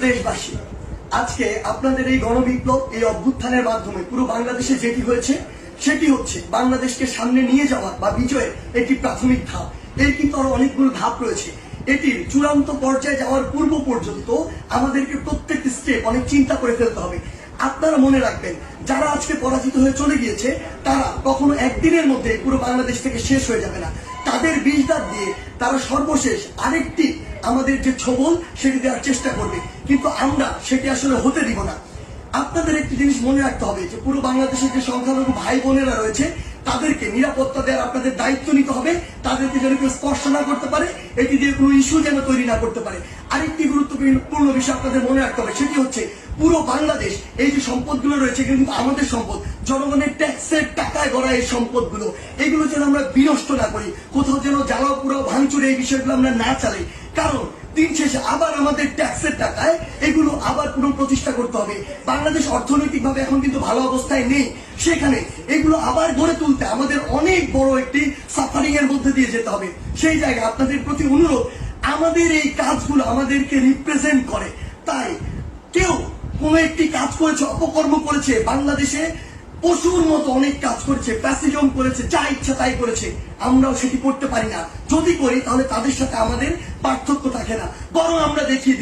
দেশবাসী, আজকে আপনাদের এই গণবিপ্লব, এই অভ্যুত্থানের মাধ্যমে পুরো বাংলাদেশে যেটি হয়েছে সেটি হচ্ছে বাংলাদেশকে সামনে নিয়ে যাওয়া বা বিজয়ের একটি প্রাথমিক ধাপ। এর কিন্তু আরো অনেকগুলো ধাপ রয়েছে। এটির চূড়ান্ত পর্যায়ে যাওয়ার পূর্ব পর্যন্ত আমাদেরকে প্রত্যেকটি স্টেপ অনেক চিন্তা করে ফেলতে হবে। আপনারা মনে রাখবেন, যারা আজকে পরাজিত হয়ে চলে গিয়েছে তারা কখনো একদিনের মধ্যে পুরো বাংলাদেশ থেকে শেষ হয়ে যাবে না। তাদের বিষ দাঁত দিয়ে তারা সর্বশেষ আরেকটি আমাদের যে ছবল সেটি দেওয়ার চেষ্টা করবে, কিন্তু আমরা সেটি আসলে হতে দিব না। আপনাদের একটি জিনিস মনে রাখতে হবে যে পুরো বাংলাদেশের যে সংখ্যালঘু ভাই বোনেরা রয়েছে তাদেরকে নিরাপত্তা দেওয়ার আপনাদের দায়িত্ব নিতে হবে। তাদেরকে যেন কেউ স্পর্শ না করতে পারে, এটি দিয়ে কোনো ইস্যু যেন তৈরি না করতে পারে। আরেকটি গুরুত্বপূর্ণ বিষয় আপনাদের মনে রাখতে হবে, সেটি হচ্ছে পুরো বাংলাদেশ, এই যে সম্পদগুলো রয়েছে কিন্তু আমাদের সম্পদ, জনগণের ট্যাক্সের টাকায় গড়া এই সম্পদগুলো, এগুলো যেন আমরা বিনষ্ট না করি, কোথাও যেন জ্বালাও পুরাও ভাঙচুর এই বিষয়গুলো আমরা না চালাই। কারণ দিন শেষে আবার আমাদের ট্যাক্সের টাকায় এগুলো আবার পুনঃপ্রতিষ্ঠা করতে হবে। বাংলাদেশ অর্থনৈতিকভাবে এখন কিন্তু ভালো অবস্থায় নেই, সেখানে এগুলো আবার গড়ে তুলতে আমাদের অনেক বড় একটি সাফারিং এর মধ্যে দিয়ে যেতে হবে। সেই জায়গায় আপনাদের প্রতি অনুরোধ, আমাদের এই কাজগুলো আমাদেরকে রিপ্রেজেন্ট করে। তাই কেউ কোন একটি কাজ করেছে, অপকর্ম করেছে, বাংলাদেশে পশুর মতো অনেক কাজ করেছে, প্যাসিজম করেছে, যা ইচ্ছা তাই করেছে, আমরাও সেটি করতে পারি না। যদি করি তাহলে তাদের সাথে আমাদের পার্থক্য থাকে না, বরং আমরা দেখিয়ে দিব।